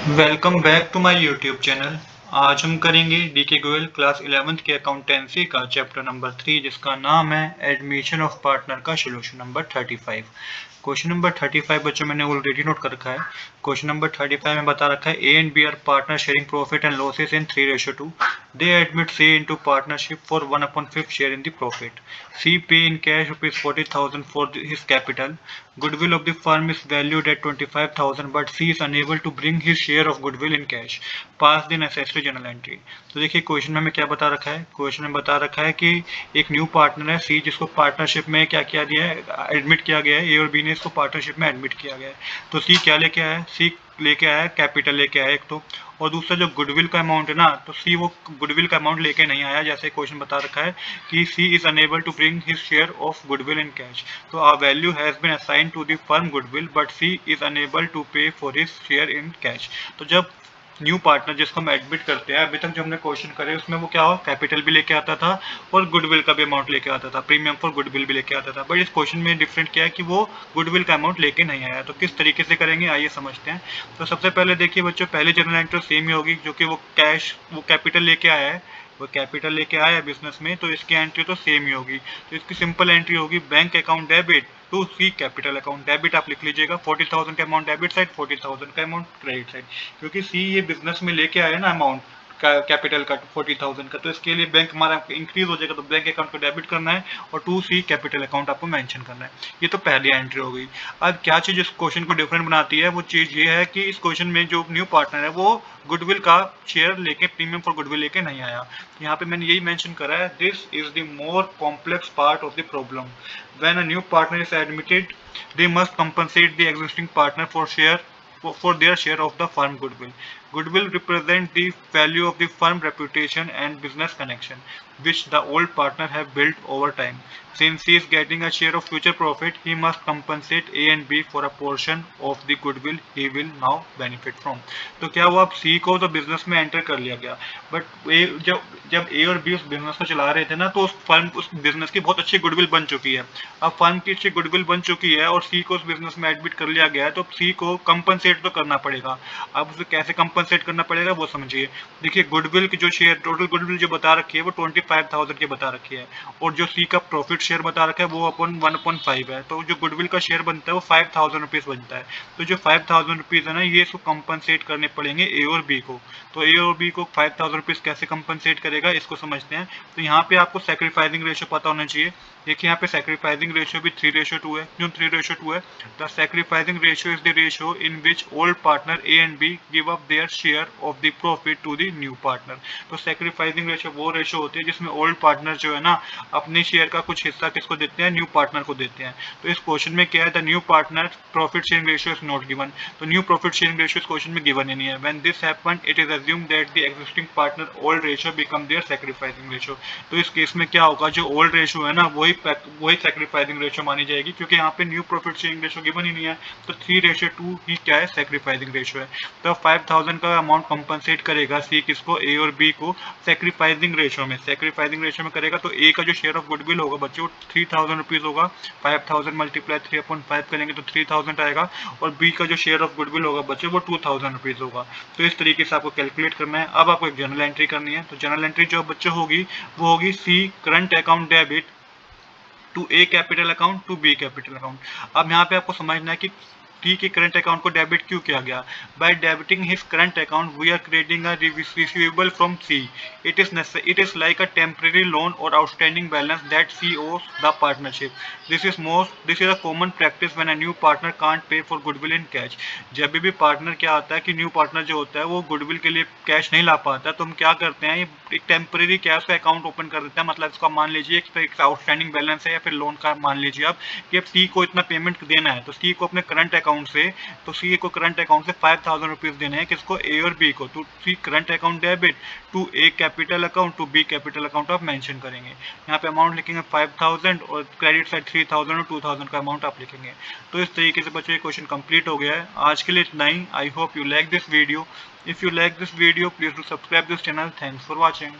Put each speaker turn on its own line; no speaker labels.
Welcome back to my YouTube channel. आज हम करेंगे डीके गोयल क्लास 11th के अकाउंटेंसी का चैप्टर नंबर 3 जिसका नाम है एडमिशन ऑफ पार्टनर का सोल्यूशन नंबर 35। क्वेश्चन नंबर 35 बच्चों मैंने ऑलरेडी नोट कर रखा है। क्वेश्चन नंबर 35 में बता रखा है A and B are partner sharing profit and losses in 3:2। They admit C into partnership for 1/5 share in the profit. C pay in cash ₹40,000 for his capital. Goodwill of the firm is valued at 25,000 but C is unable to bring his share of goodwill in cash. Pass the necessary journal entry. तो देखिए question में हमें क्या बता रखा है। Question में बता रखा है कि एक न्यू पार्टनर है सी जिसको पार्टनरशिप में क्या किया गया है, एडमिट किया गया है। ए और बी ने इसको पार्टनरशिप में एडमिट किया गया है। तो सी क्या लेके आया है, सी लेके आया है कैपिटल लेके आया एक तो, और दूसरा जो गुडविल का अमाउंट है ना, तो सी वो गुडविल का अमाउंट लेके नहीं आया। जैसे क्वेश्चन बता रखा है कि C is unable to bring his share of goodwill in cash. तो a value has been assigned to the firm goodwill but C is unable to pay for his share in cash. तो जब new partner जिसको हम admit करते हैं, अभी तक जो हमने क्वेश्चन करे उसमें वो क्या हो, कैपिटल भी लेके आता था और गुडविल का भी अमाउंट लेके आता था, प्रीमियम फॉर गुडविल भी लेके आता था। बट इस क्वेश्चन में डिफरेंट क्या है कि वो गुडविल का अमाउंट लेके नहीं आया। तो किस तरीके से करेंगे आइए समझते हैं। तो सबसे पहले देखिए बच्चों, पहले जर्नल एंट्री सेम ही होगी, जो कि वो कैश वो कैपिटल लेके आया है, वो कैपिटल लेके आया है बिजनेस में, तो इसकी एंट्री तो सेम ही होगी। तो इसकी सिंपल एंट्री होगी bank account debit to C capital account. Debit आप लिख लीजिएगा 40,000 का अमाउंट डेबिट साइड, 40,000 का अमाउंट क्रेडिट साइड, क्योंकि सी ये बिजनेस में लेके आया ना अमाउंट कैपिटल का 40,000 का, तो इसके लिए बैंक हमारा इंक्रीज हो जाएगा, तो बैंक अकाउंट को डेबिट करना है और टू सी कैपिटल अकाउंट आपको मेंशन करना है। ये तो पहली एंट्री हो गई। अब क्या चीज इस क्वेश्चन को डिफरेंट बनाती है, वो चीज ये है कि इस क्वेश्चन में जो न्यू पार्टनर है वो गुडविल का शेयर लेके, प्रीमियम फॉर गुडविल लेके नहीं आया। यहाँ पे मैंने यही मेंशन करा है, this is the more complex part of the problem. When a new partner is admitted they must compensate the existing partner for their share of the firm goodwill. Goodwill represent the value of the firm reputation and business connection, which the old partner have built over time. Since he is getting a share of future profit, he must compensate A and B for a portion of the goodwill he will now benefit from. तो क्या हुआ, अब C को तो business में enter कर लिया गया, बट जब ए और बी उस बिजनेस को चला रहे थे ना, तो उस बिजनेस की बहुत अच्छी गुडविल बन चुकी है। अब फर्म की अच्छी गुडविल बन चुकी है और सी को उस बिजनेस में एडमिट कर लिया गया है, तो सी को कंपनसेट तो करना पड़ेगा। अब उसे कैसे कंपनसेट करना पड़ेगा वो समझिए। देखिए गुडविल की जो शेयर, टोटल गुडविल जो बता रखी है वो 25,000 की बता रखी है, और जो सी का प्रॉफिट शेयर बता रखा है वो अपन 1/5 है। तो जो गुडविल का शेयर बनता है वो 5,000 रुपीज बनता है। तो जो 5,000 रुपीज है ना, ये इसको कंपनसेट करने पड़ेंगे ए और बी को। तो ए और बी को 5,000 रुपीज कैसे कंपनसेट करेगा इसको समझते हैं। तो यहाँ पे आपको सैक्रिफाइसिंग रेशियो पता होना चाहिए। देखिए यहाँ पे सैक्रिफाइसिंग रेशियो भी 3:2 है। क्यों 3:2 है? The sacrificing ratio is the ratio in which old partner A and B give up their share of the profit to the new partner. तो सैक्रिफाइसिंग रेशियो वो रेशियो होती है जिसमें ओल्ड पार्टनर जो है ना, अपने शेयर का कुछ हिस्सा किसको देते हैं, न्यू पार्टनर को देते हैं। तो इस क्वेश्चन में क्या है, the new partner profit sharing ratio is not given. तो न्यू प्रॉफिट शेयरिंग रेशियो इस क्वेश्चन में गिवन ही नहीं है। When this happened it is assumed that the existing partner old ratio become their sacrificing ratio. तो इस case में क्या होगा, जो ओल्ड रेशियो है ना वही सैक्रिफाइसिंग रेशियो मानी जाएगी, क्योंकि यहाँ पे new profit sharing ratio given ही नहीं है। तो 3:2 ही क्या है, सैक्रिफाइसिंग रेशियो है। तो 5,000 का अमाउंट कंपनसेट करेगा सी किसको, ए और बी को सैक्रिफाइसिंग रेशियो में। सैक्रिफाइसिंग रेशियो में करेगा तो ए का जो शेयर ऑफ गुडविल होगा बच्चों वो 3,000 रुपीज होगा। 5,000 मल्टीप्लाई 3/5 करेंगे तो 3,000 आएगा, और बी का जो शेयर ऑफ गुडविल होगा बच्चों वो 2,000 रुपीज होगा। तो इस तरीके से आपको कैलकुलेट करना है। अब आपको एक जर्नल एंट्री करनी है। तो जर्नल एंट्री जो बच्चों होगी वो होगी C current account debit to A capital account to B capital account. अब यहाँ पे आपको समझना है कि टी के करंट अकाउंट को डेबिट क्यों किया गया। By debiting his current account we are creating a receivable from C. It is like a temporary loan or outstanding balance that C owes the partnership. This is a common practice when a new partner can't pay for goodwill in cash. जब भी partner क्या आता है कि new partner जो होता है वो गुडविल के लिए कैश नहीं ला पाता, तो हम क्या करते हैं, एक टेम्परेरी कैश का अकाउंट ओपन कर देते हैं। मतलब इसका मान लीजिए एक आउटस्टैंडिंग बैलेंस है या फिर लोन का मान लीजिए आप कि अब सी को इतना पेमेंट देना है, तो सी को अपने करंट अकाउंट से, तो सी को करंट अकाउंट से 5,000 रुपीज देने हैं किसको, ए और बी को। तो C current account debit to A capital account to B capital account आप मेंशन करेंगे। यहाँ पे अमाउंट लिखेंगे 5,000 और क्रेडिट साइड 3,000 और 2,000 का अमाउंट आप लिखेंगे। तो इस तरीके से बच्चों ये क्वेश्चन कंप्लीट हो गया है। आज के लिए इतना ही। I hope you like this video. If you like this video, please do subscribe this channel. Thanks for watching.